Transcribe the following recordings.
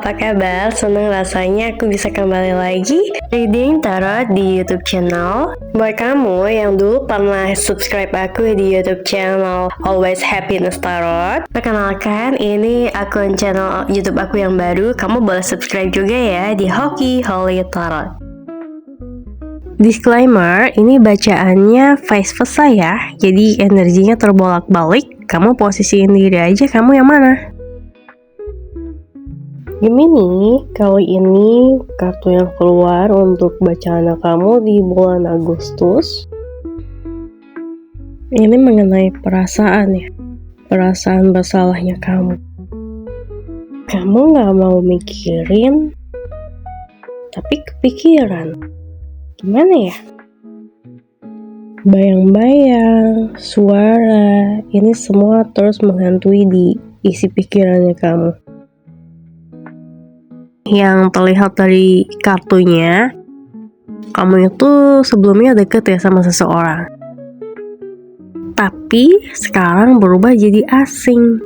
apa kabar? Senang rasanya aku bisa kembali lagi reading tarot di YouTube channel. Buat kamu yang dulu pernah subscribe aku di YouTube channel Always Happiness Tarot, perkenalkan ini akun channel YouTube aku yang baru. Kamu boleh subscribe juga ya di Hoki Holy Tarot. Disclaimer, ini bacaannya vice versa ya, jadi energinya terbolak-balik. Kamu posisiin diri aja, kamu yang mana? Gemini, kali ini kartu yang keluar untuk bacaan kamu di bulan Agustus ini mengenai perasaan ya, perasaan bersalahnya kamu. Kamu gak mau mikirin, tapi kepikiran. Gimana ya? Bayang-bayang, suara, ini semua terus menghantui di isi pikirannya kamu. Yang terlihat dari kartunya, kamu itu sebelumnya deket ya sama seseorang, tapi sekarang berubah jadi asing.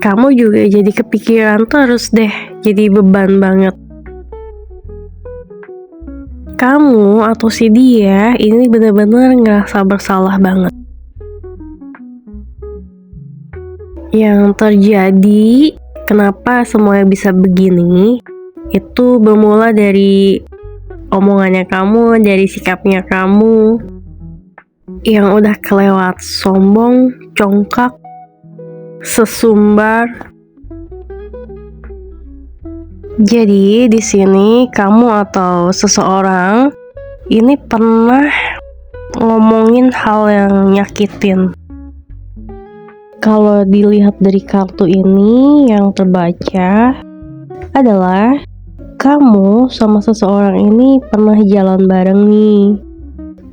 Kamu juga jadi kepikiran terus deh, jadi beban banget. Kamu atau si dia ini benar-benar ngerasa bersalah banget. Yang terjadi, kenapa semuanya bisa begini, itu bermula dari omongannya kamu, dari sikapnya kamu yang udah kelewat sombong, congkak, sesumbar. Jadi di sini kamu atau seseorang ini pernah ngomongin hal yang nyakitin. Kalau dilihat dari kartu ini, yang terbaca adalah kamu sama seseorang ini pernah jalan bareng nih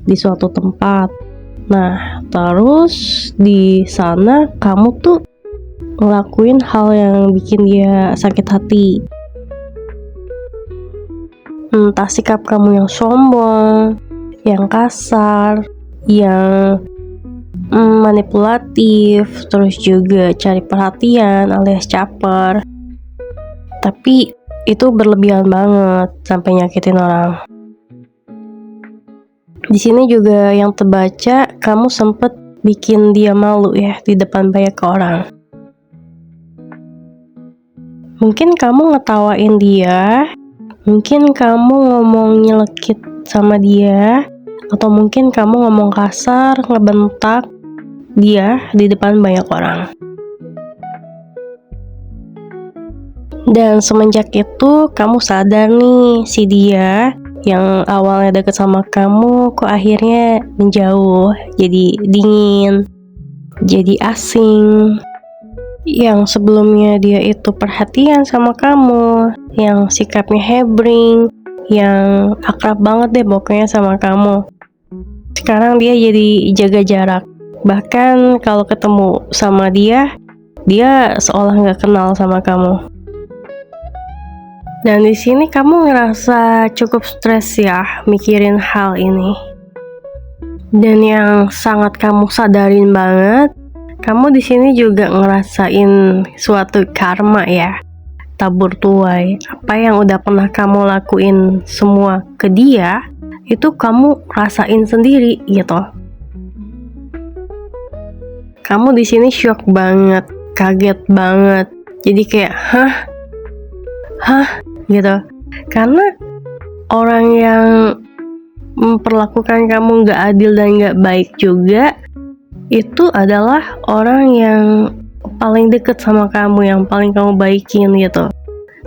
di suatu tempat. Nah, terus di sana kamu tuh ngelakuin hal yang bikin dia sakit hati. Entah sikap kamu yang sombong, yang kasar, yang manipulatif, terus juga cari perhatian alias caper. Tapi itu berlebihan banget sampai nyakitin orang. Di sini juga yang terbaca, kamu sempet bikin dia malu ya di depan banyak orang. Mungkin kamu ngetawain dia, mungkin kamu ngomong nyelekit sama dia, atau mungkin kamu ngomong kasar, ngebentak dia di depan banyak orang. Dan semenjak itu kamu sadar nih, si dia yang awalnya deket sama kamu kok akhirnya menjauh, jadi dingin, jadi asing. Yang sebelumnya dia itu perhatian sama kamu, yang sikapnya hebring, yang akrab banget deh pokoknya sama kamu, sekarang dia jadi jaga jarak. Bahkan kalau ketemu sama dia seolah nggak kenal sama kamu. Dan di sini kamu ngerasa cukup stres ya mikirin hal ini. Dan yang sangat kamu sadarin banget, kamu di sini juga ngerasain suatu karma ya, tabur tuai. Apa yang udah pernah kamu lakuin semua ke dia, itu kamu rasain sendiri gitu. Kamu di sini shock banget, kaget banget. Jadi kayak hah gitu. Karena orang yang memperlakukan kamu gak adil dan gak baik juga, itu adalah orang yang paling deket sama kamu, yang paling kamu baikin gitu.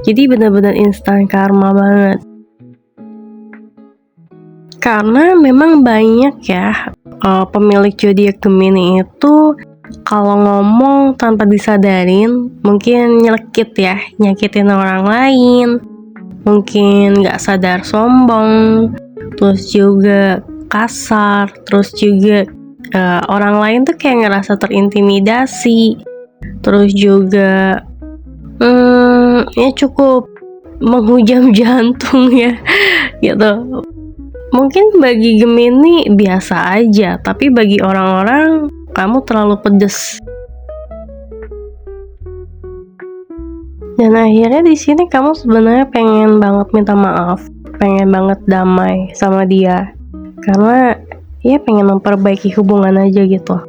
Jadi benar-benar instan karma banget. Karena memang banyak ya pemilik zodiak Gemini itu kalau ngomong tanpa disadarin, mungkin nyelekit ya, nyakitin orang lain, mungkin gak sadar sombong, terus juga kasar, terus juga orang lain tuh kayak ngerasa terintimidasi, terus juga ya cukup menghujam jantung ya gitu. Mungkin bagi Gemini biasa aja, tapi bagi orang-orang kamu terlalu pedes. Dan akhirnya di sini kamu sebenarnya pengen banget minta maaf, pengen banget damai sama dia, karena ya pengen memperbaiki hubungan aja gitu.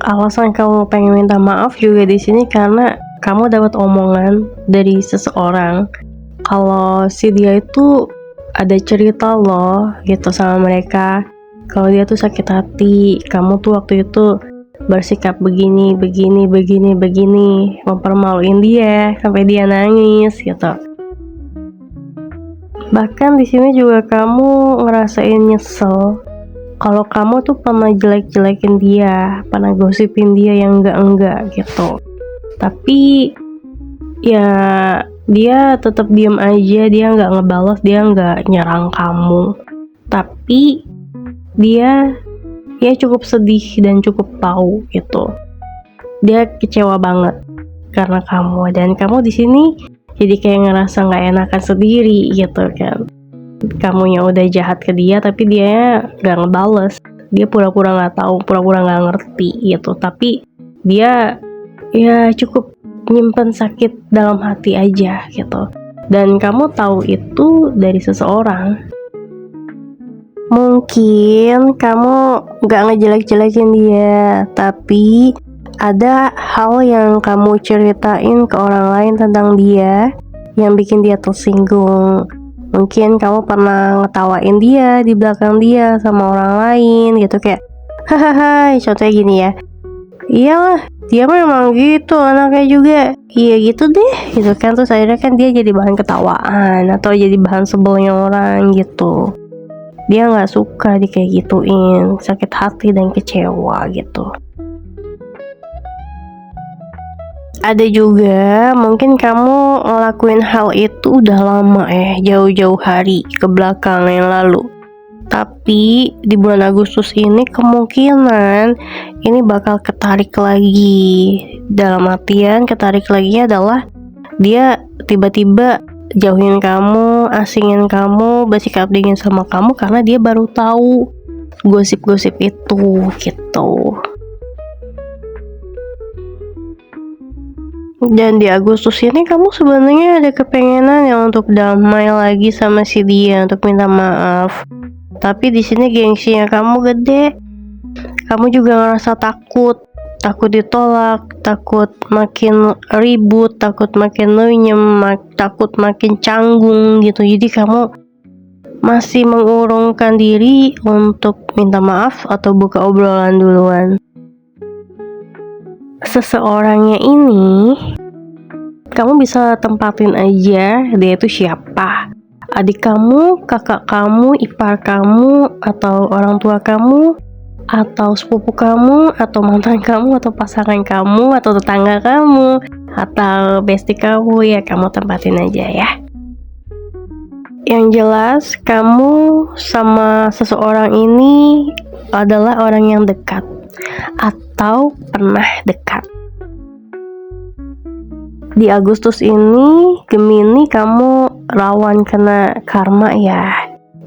Alasan kamu pengen minta maaf juga di sini karena kamu dapat omongan dari seseorang kalau si dia itu ada cerita loh gitu sama mereka, kalau dia tuh sakit hati, kamu tuh waktu itu bersikap begini, mempermaluin dia sampai dia nangis gitu. Bahkan di sini juga kamu ngerasain nyesel kalau kamu tuh pernah jelek-jelekin dia, pernah gosipin dia yang enggak gitu. Tapi ya dia tetap diem aja, dia nggak ngebalas, dia nggak nyerang kamu. Tapi dia ya cukup sedih dan cukup tahu gitu. Dia kecewa banget karena kamu, dan kamu di sini jadi kayak ngerasa nggak enakan sendiri gitu kan. Kamu yang udah jahat ke dia tapi dia nggak ngebales, dia pura-pura nggak tahu, pura-pura nggak ngerti gitu. Tapi dia ya cukup nyimpen sakit dalam hati aja gitu. Dan kamu tahu itu dari seseorang. Mungkin kamu gak ngejelek-jelekin dia, tapi ada hal yang kamu ceritain ke orang lain tentang dia yang bikin dia tersinggung. Mungkin kamu pernah ngetawain dia di belakang dia sama orang lain gitu, kayak hahaha, contohnya gini ya, iyalah dia memang gitu anaknya juga, iya gitu deh gitu kan. Terus akhirnya kan dia jadi bahan ketawaan atau jadi bahan sebelnya orang gitu. Dia nggak suka di kayak gituin, sakit hati dan kecewa gitu. Ada juga mungkin kamu ngelakuin hal itu udah lama jauh-jauh hari ke belakang yang lalu. Tapi di bulan Agustus ini kemungkinan ini bakal ketarik lagi. Dalam artian ketarik lagi adalah dia tiba-tiba jauhin kamu, asingin kamu, bersikap dingin sama kamu karena dia baru tahu gosip-gosip itu gitu. Dan di Agustus ini kamu sebenarnya ada kepengenan ya untuk damai lagi sama si dia, untuk minta maaf. Tapi di sini gengsinya kamu gede. Kamu juga ngerasa takut ditolak, takut makin ribut, takut makin lunyem, takut makin canggung gitu. Jadi kamu masih mengurungkan diri untuk minta maaf atau buka obrolan duluan. Seseorangnya ini kamu bisa tempatin aja dia itu siapa. Adik kamu, kakak kamu, ipar kamu, atau orang tua kamu, atau sepupu kamu, atau mantan kamu, atau pasangan kamu, atau tetangga kamu, atau bestie kamu, ya kamu tempatin aja ya. Yang jelas kamu sama seseorang ini adalah orang yang dekat atau pernah dekat. Di Agustus ini Gemini kamu rawan kena karma ya.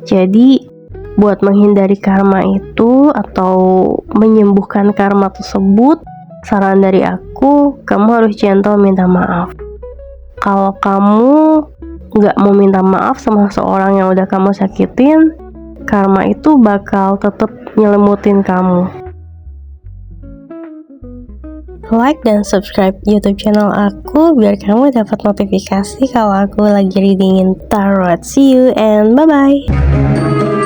Jadi buat menghindari karma itu atau menyembuhkan karma tersebut, saran dari aku, kamu harus gentle minta maaf. Kalau kamu gak mau minta maaf sama seorang yang udah kamu sakitin, karma itu bakal tetap nyelemutin kamu. Like dan subscribe YouTube channel aku biar kamu dapat notifikasi kalau aku lagi readingin tarot. See you and bye-bye.